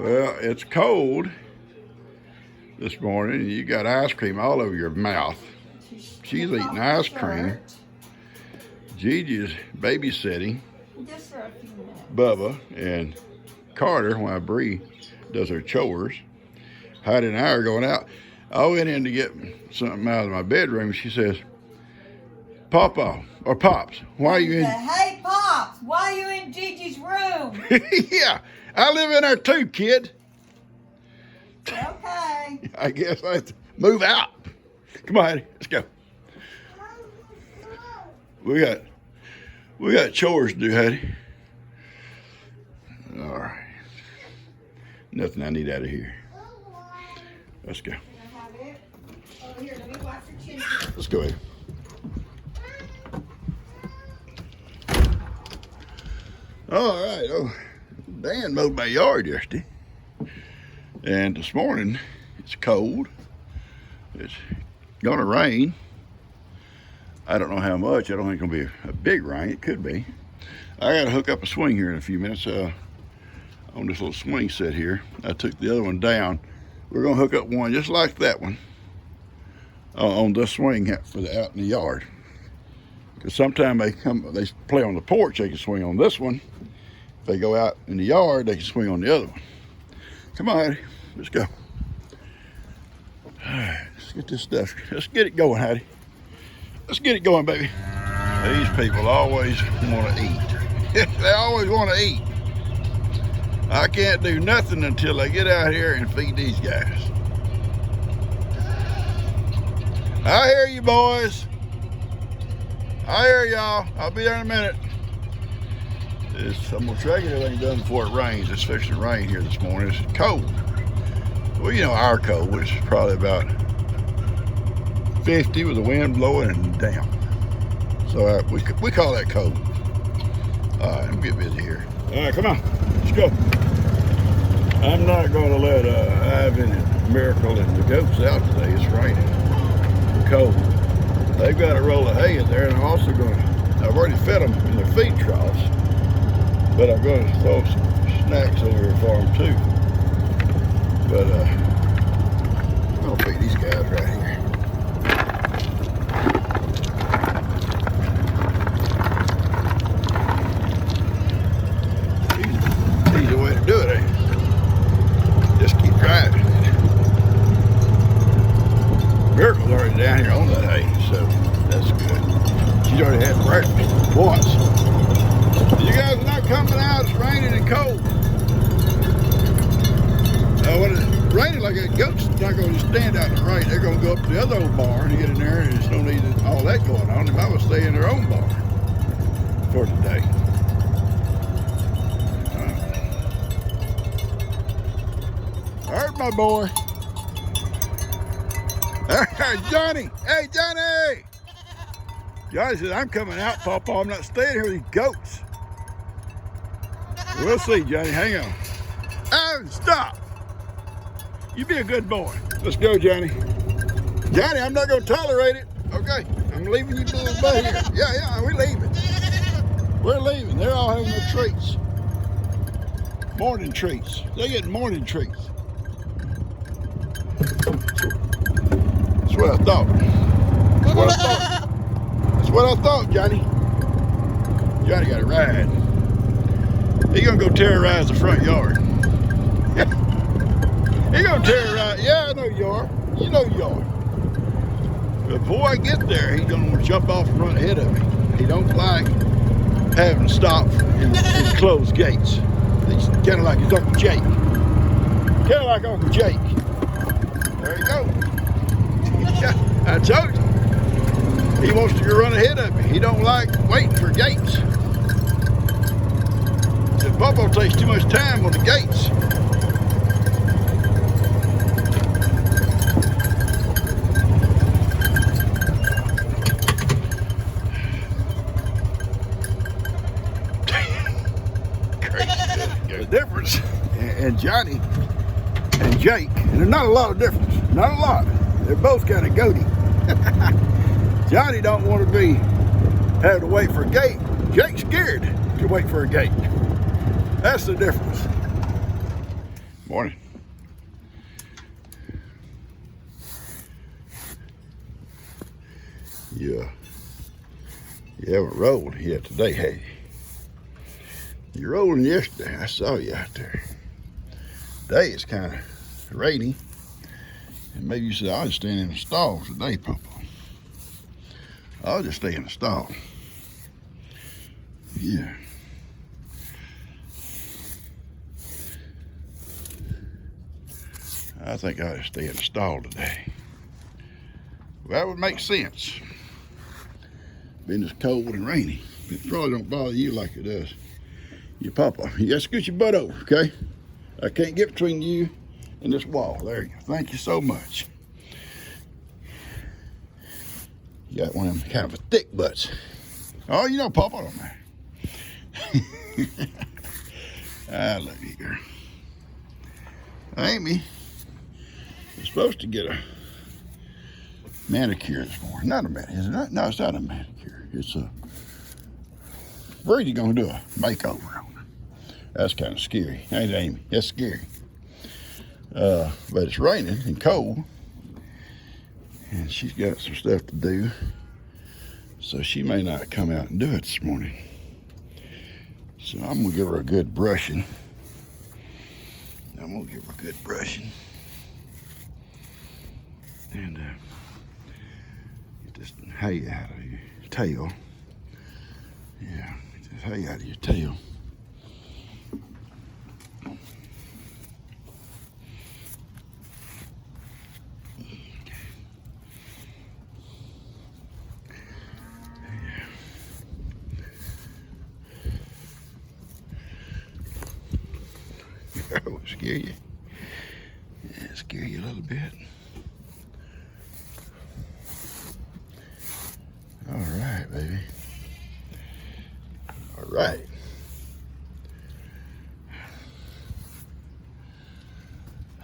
Well, it's cold this morning. You got ice cream all over your mouth. She's eating ice cream. Gigi's babysitting Just for a few minutes. Bubba and Carter while Bree does her chores. Heidi and I are going out. I went in to get something out of my bedroom. She says, Papa, or Pops, why are you in? Hey, Pops, why are you in Gigi's room? Yeah, I live in there too, kid. Okay. I guess I have to move out. Come on, Heidi, let's go. We got chores to do, Heidi. All right. Nothing I need out of here. Let's go. Oh, here, let me wash your chin. Let's go ahead. All right. Oh, Dan mowed my yard yesterday. And this morning, it's cold. It's gonna rain. I don't know how much. I don't think it's gonna be a big rain. It could be. I gotta hook up a swing here in a few minutes on this little swing set here. I took the other one down. We're gonna hook up one just like that one on this swing for the out in the yard. Because sometimes they play on the porch, they can swing on this one. If they go out in the yard, they can swing on the other one. Come on, Heidi, let's go. All right, let's get this stuff. Let's get it going, Heidi. Let's get it going, baby. These people always want to eat. They always want to eat. I can't do nothing until I get out here and feed these guys. I hear you, boys. I hear y'all. I'll be there in a minute. I'm gonna try to get everything done before it rains. It's fixing to rain here this morning. It's cold. Well, you know our cold, which is probably about 50 with the wind blowing and damp. So we call that cold. All right, I'm getting busy here. All right, come on, let's go. I'm not gonna let Ivan and Miracle and the goats out today. It's raining. It's cold. They've got a roll of hay in there, and I'm also I've already fed them in their feed troughs, but I'm going to throw some snacks over here for them too. But I'm going to feed these guys right here. Easy way to do it, eh? Just keep driving. Miracle's already down here on that hay, so that's good. She's already had breakfast once. You guys are not coming out. It's raining and cold. When it's raining like that, goats not going to just stand out in the rain. They're going to go up to the other old barn and get in there, and it's don't need all that going on. They might well stay in their own barn for today. All right, my boy. Johnny! Hey, Johnny! Johnny says, I'm coming out, Papa. I'm not staying here with these goats. We'll see, Johnny. Hang on. Oh, stop! You be a good boy. Let's go, Johnny. Johnny, I'm not going to tolerate it. Okay, I'm leaving you to the butt here. Yeah, we're leaving. We're leaving. They're all having their treats. Morning treats. They're getting morning treats. That's what I thought. That's what I thought. That's what I thought, Johnny. Johnny got a ride. He gonna go terrorize the front yard. He gonna terrorize. Yeah, I know you are. You know you are. But before I get there, he's gonna want to jump off and run ahead of me. He don't like having to stop in closed gates. He's kind of like his Uncle Jake. Kind of like Uncle Jake. There you go. I told you. He wants to go run ahead of me. He don't like waiting for gates. If Bubba takes too much time on the gates. Crazy. The difference in Johnny and Jake, and there's not a lot of difference. Not a lot. They're both kind of goaty. Johnny don't want to have to wait for a gate. Jake's scared to wait for a gate. That's the difference. Morning. You haven't rolled yet today, have you? You rolling yesterday. I saw you out there. Today it's kind of rainy. And maybe you said, I'll just stand in the stall today, Papa. I'll just stay in the stall. Yeah. I think I'll just stay in the stall today. Well, that would make sense. Being as cold and rainy. It probably don't bother you like it does your Papa. You gotta scoot your butt over, okay? I can't get between you and this wall. There you go. Thank you so much. You got one of them kind of a thick butts. Oh, you know Papa don't matter. I love you, girl. Amy is supposed to get a manicure this morning. Not a manicure, is it not? No, it's not a manicure. It's a Brady's gonna do a makeover on her. That's kind of scary, ain't it, Amy? That's scary. But it's raining and cold, and she's got some stuff to do, so she may not come out and do it this morning. So I'm gonna give her a good brushing. And get this hay out of your tail. Yeah, get this hay out of your tail. That will scare you. Yeah, scare you a little bit. All right, baby. All right.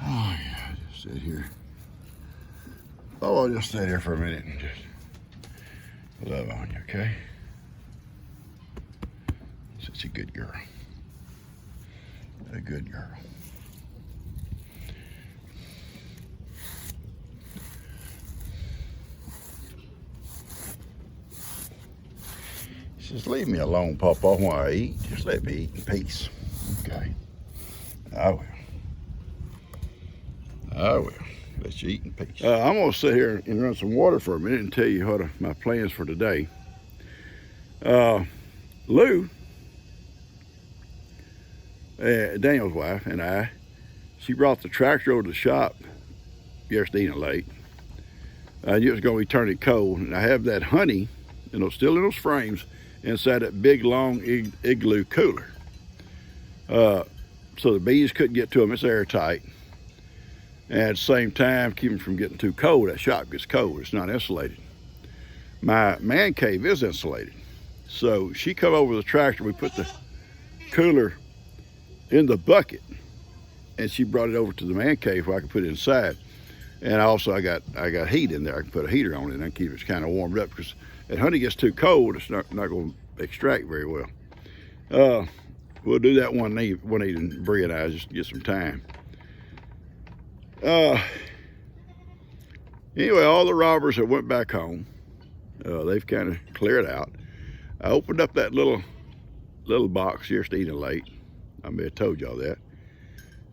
Oh, yeah, just sit here. Oh, I'll just sit here for a minute and just love on you, okay? Such a good girl. A good girl. Just leave me alone, Papa, while I eat. Just let me eat in peace. Okay. I will. Let you eat in peace. I'm going to sit here and run some water for a minute and tell you what my plans for today. Lou, Daniel's wife, and she brought the tractor over to the shop yesterday late. I knew it was going to be turning cold, and I have that honey, still in those frames, inside that big, long igloo cooler. So the bees couldn't get to them. It's airtight. And at the same time, keep them from getting too cold. That shop gets cold. It's not insulated. My man cave is insulated. So she come over the tractor. We put the cooler in the bucket, and she brought it over to the man cave where I could put it inside. And also I got heat in there. I can put a heater on it and keep it kind of warmed up, because if honey gets too cold, it's not going to extract very well. We'll do that one evening, Bree and I, just to get some time. Anyway, all the robbers that went back home, they've kind of cleared out. I opened up that little box yesterday late. I may have told y'all that.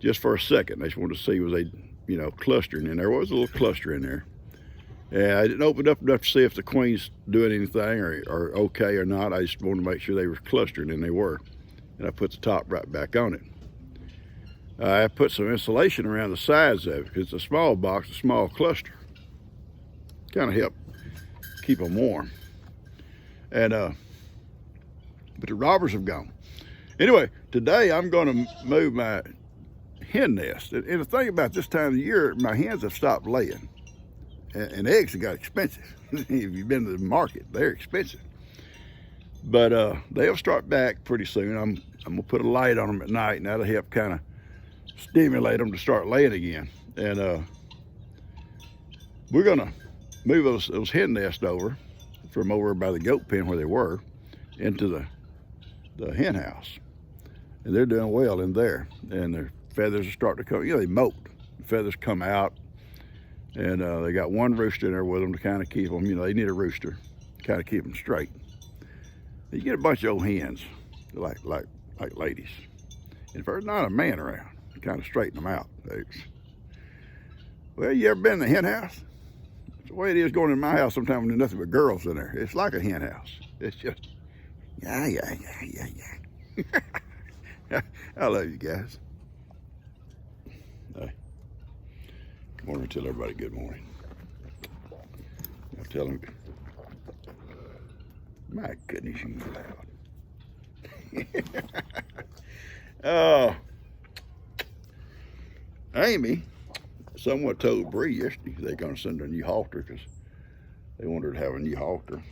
Just for a second, I just wanted to see was they, clustering in there. Was a little cluster in there. And I didn't open it up enough to see if the queens doing anything or okay or not. I just wanted to make sure they were clustering, and they were. And I put the top right back on it. I put some insulation around the sides of it, because it's a small box, a small cluster. Kind of help keep them warm. And but the robbers have gone. Anyway, today I'm going to move my hen nest. And the thing about this time of the year, my hens have stopped laying. And eggs have got expensive. If you've been to the market, they're expensive. But they'll start back pretty soon. I'm going to put a light on them at night, and that'll help kind of stimulate them to start laying again. And we're going to move those hen nests over from over by the goat pen where they were into the hen house. And they're doing well in there. And they're feathers are starting to come. They molt. The feathers come out, and they got one rooster in there with them to kind of keep them. They need a rooster to kind of keep them straight. You get a bunch of old hens, like ladies. And if there's not a man around, you kind of straighten them out. Well, you ever been in the hen house? It's the way it is going in my house sometimes when there's nothing but girls in there. It's like a hen house. It's just, yeah. I love you guys. Hey, come on and tell everybody good morning. I'll tell them, my goodness, you loud. Amy somewhat told Bree yesterday they're going to send her a new halter because they want her to have a new halter.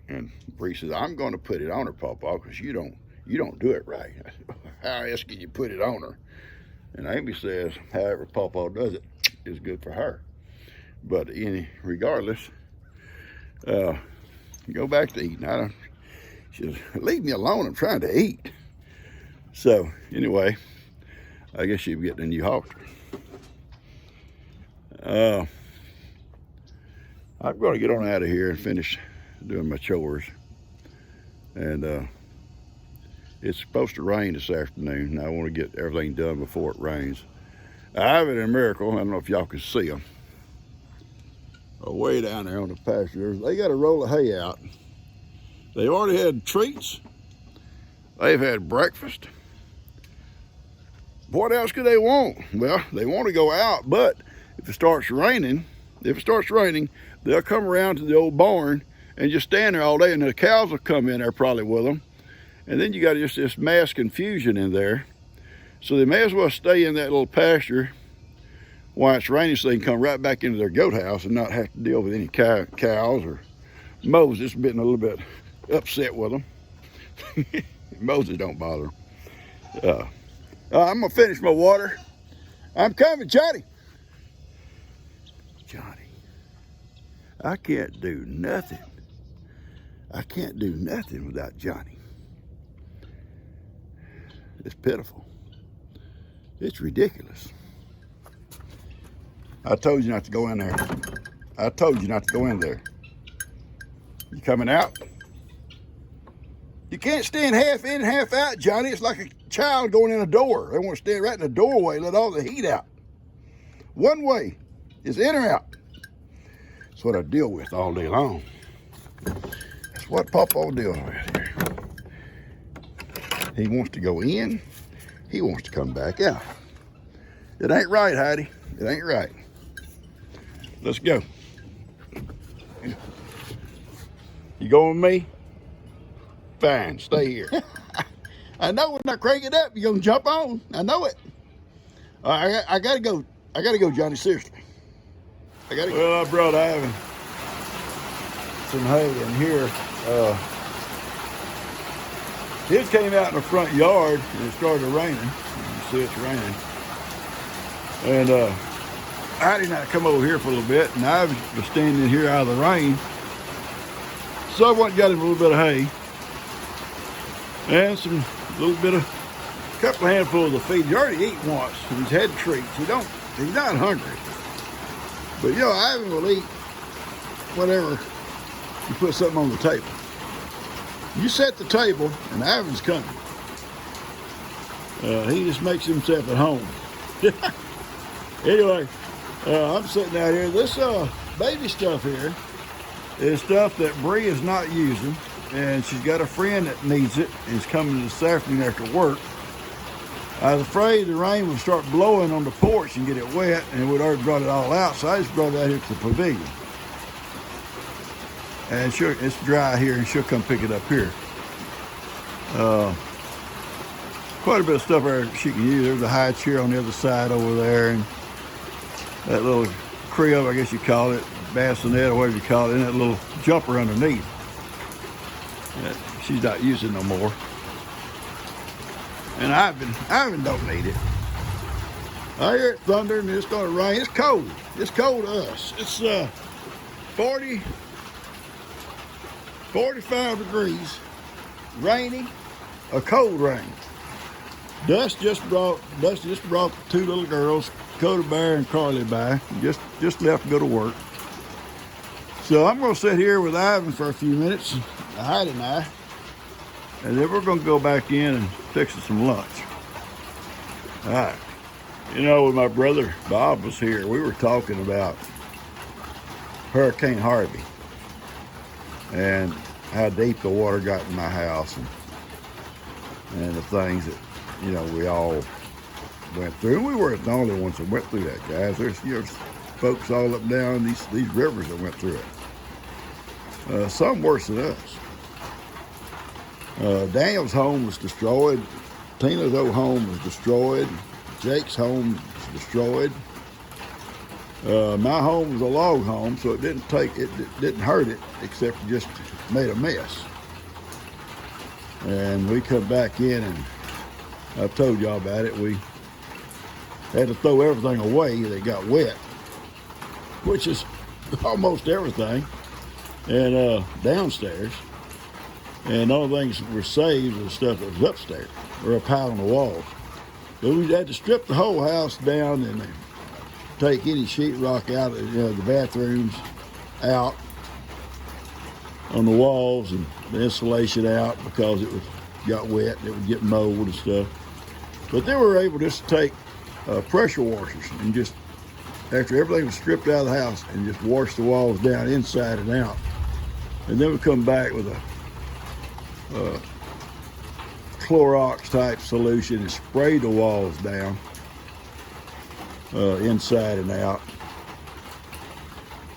And Bree says, I'm going to put it on her, Pawpaw, because you don't do it right. I said, how else can you put it on her? And Amy says, however Pawpaw does it is good for her. But regardless, go back to eating. She says, leave me alone, I'm trying to eat. So anyway, I guess she'll be getting a new halter. I'm going to get on out of here and finish doing my chores. And it's supposed to rain this afternoon. I want to get everything done before it rains. I have it in a miracle. I don't know if y'all can see them. Way down there on the pasture, they got a roll of hay out. They've already had treats. They've had breakfast. What else could they want? Well, they want to go out, but if it starts raining, they'll come around to the old barn and just stand there all day, and the cows will come in there probably with them. And then you got just this mass confusion in there. So they may as well stay in that little pasture while it's raining so they can come right back into their goat house and not have to deal with any cows or Moses being a little bit upset with them. Moses don't bother them. I'm going to finish my water. I'm coming, Johnny. Johnny, I can't do nothing. I can't do nothing without Johnny. It's pitiful. It's ridiculous. I told you not to go in there. I told you not to go in there. You coming out? You can't stand half in, half out, Johnny. It's like a child going in a door. They want to stand right in the doorway, let all the heat out. One way is in or out. That's what I deal with all day long. That's what Pawpaw deals with here. He wants to go in. He wants to come back out. It ain't right, Heidi. It ain't right. Let's go. You going with me? Fine, stay here. I know when I crank it up, you're gonna jump on. I know it. I gotta go. I gotta go, Johnny. Seriously. I gotta go. Well, I brought Ivan some hay in here. It came out in the front yard and it started raining. You see it's raining. And I did not come over here for a little bit, and I was standing here out of the rain. So I went and got him a little bit of hay and some couple of handfuls of feed. He already ate once. He's had treats. He's not hungry. But Ivan will eat whatever you put something on the table. You set the table, and Ivan's coming. He just makes himself at home. Anyway, I'm sitting out here. This baby stuff here is stuff that Bree is not using, and she's got a friend that needs it. Is coming this afternoon after work. I was afraid the rain would start blowing on the porch and get it wet, and it would already brought it all out, so I just brought it out here to the pavilion. And it's dry here, and she'll come pick it up here. Quite a bit of stuff there she can use. There's a high chair on the other side over there, and that little crib, I guess you call it, bassinet or whatever you call it, and that little jumper underneath that she's not using no more. And Ivan don't need it. I hear it thundering and it's gonna rain. It's cold. It's cold to us. It's 45 degrees, rainy, a cold rain. Dust just brought the two little girls, Coda Bear and Carly, by. Just left to go to work. So I'm gonna sit here with Ivan for a few minutes, Heidi and I, and then we're gonna go back in and fix some lunch. All right. You know, when my brother Bob was here, we were talking about Hurricane Harvey and how deep the water got in my house and the things that, you know, we all went through. And we weren't the only ones that went through that, guys. There's, you know, folks all up and down these rivers that went through it. Some worse than us. Daniel's home was destroyed. Tina's old home was destroyed. Jake's home was destroyed. My home was a log home, so it didn't hurt it, except it just made a mess. And we come back in, and I've told y'all about it. We had to throw everything away that got wet, which is almost everything, and downstairs. And the only things that were saved was stuff that was upstairs or up high on the walls. But we had to strip the whole house down and take any sheetrock out, you know, the bathrooms out on the walls and the insulation out because it got wet. It would get mold and stuff. But then we were able just to take pressure washers and just, after everything was stripped out of the house, and just wash the walls down inside and out. And then we come back with a Clorox type solution and spray the walls down inside and out.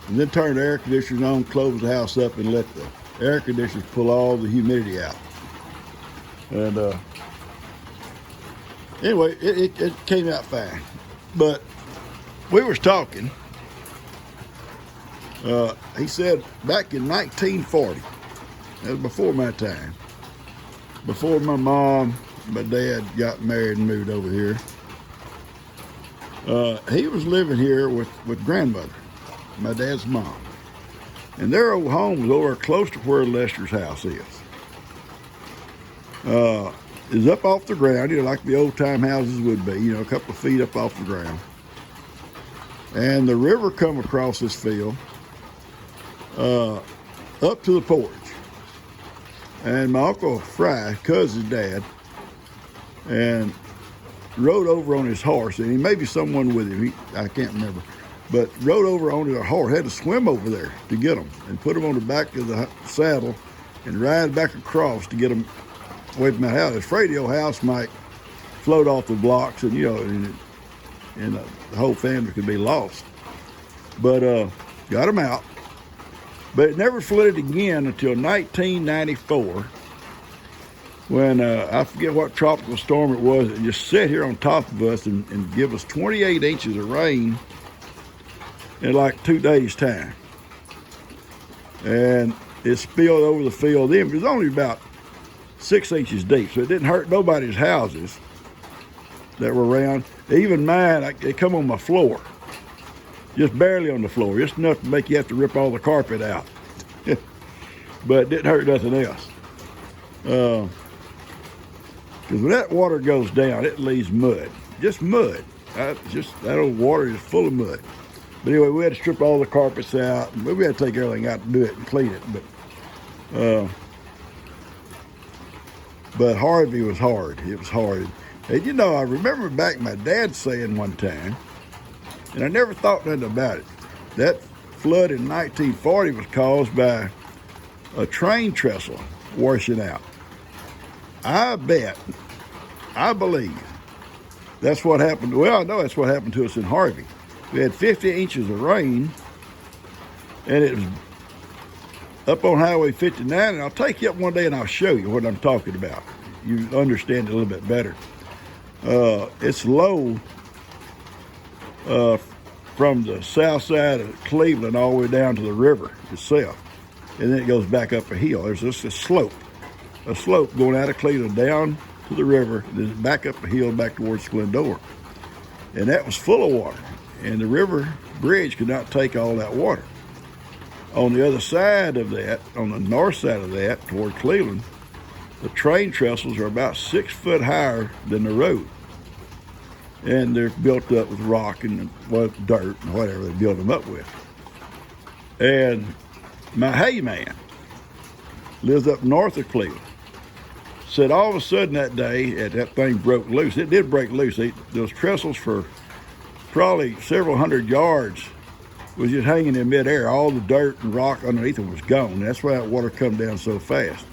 And then turn the air conditioners on, close the house up, and let the air conditioners pull all the humidity out. And anyway, it came out fine. But we was talking. He said back in 1940, that was before my time, before my mom, my dad got married and moved over here. He was living here with grandmother, my dad's mom. And their old home was over close to where Lester's house is. Is up off the ground, you know, like the old time houses would be, you know, a couple of feet up off the ground. And the river come across this field up to the porch. And my Uncle Fry, cousin's dad, and rode over on his horse, and he may be someone with him, I can't remember, but rode over on his horse, had to swim over there to get him, and put him on the back of the saddle and ride back across to get him away from the house. His afraid the old house might float off the blocks, and, you know, and the whole family could be lost. But got him out. But it never flooded again until 1994, when I forget what tropical storm it was. It just sat here on top of us and give us 28 inches of rain in like 2 days' time. And it spilled over the field. It was only about 6 inches deep, so it didn't hurt nobody's houses that were around. Even mine, it come on my floor. Just barely on the floor, just enough to make you have to rip all the carpet out. But it didn't hurt nothing else. Because when that water goes down, it leaves mud, just mud. That old water is full of mud. But anyway, we had to strip all the carpets out. We had to take everything out to do it and clean it. But Harvey was hard. It was hard. And you know, I remember back my dad saying one time, and I never thought nothing about it, that flood in 1940 was caused by a train trestle washing out. I believe that's what happened. Well, I know that's what happened to us in Harvey. We had 50 inches of rain, and it was up on Highway 59, and I'll take you up one day and I'll show you what I'm talking about. You understand it a little bit better. It's low from the south side of Cleveland all the way down to the river itself. And then it goes back up a hill. There's just a slope going out of Cleveland down to the river, then back up a hill back towards Glendora. And that was full of water. And the river bridge could not take all that water. On the other side of that, on the north side of that, toward Cleveland, the train trestles are about 6 foot higher than the road. And they're built up with rock and dirt and whatever they build them up with. And my hay man lives up north of Cleveland. Said all of a sudden that day, that thing broke loose. It did break loose. Those trestles for probably several hundred yards was just hanging in midair. All the dirt and rock underneath them was gone. That's why that water come down so fast.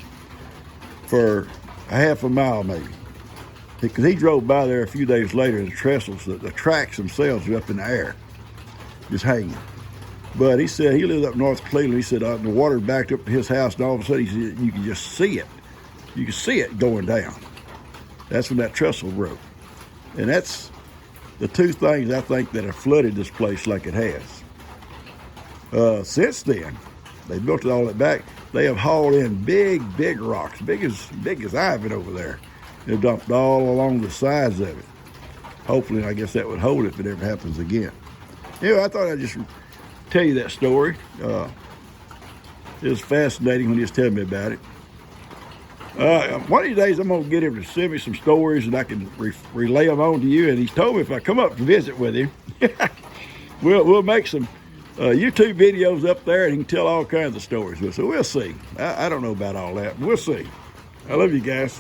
For a half a mile maybe. Because he drove by there a few days later, and the trestles, the tracks themselves were up in the air, just hanging. But he said he lived up north of Cleveland. He said the water backed up to his house, and all of a sudden he said you could just see it. You could see it going down. That's when that trestle broke. And that's the two things I think that have flooded this place like it has. Since then, they built it all that back. They have hauled in big rocks, big as I've been over there. They've dumped all along the sides of it. Hopefully, I guess that would hold it if it ever happens again. Anyway, I thought I'd just tell you that story. It was fascinating when he was telling me about it. One of these days, I'm going to get him to send me some stories and I can relay them on to you. And he's told me if I come up to visit with him, we'll make some YouTube videos up there and he can tell all kinds of stories. So we'll see. I don't know about all that, but we'll see. I love you guys.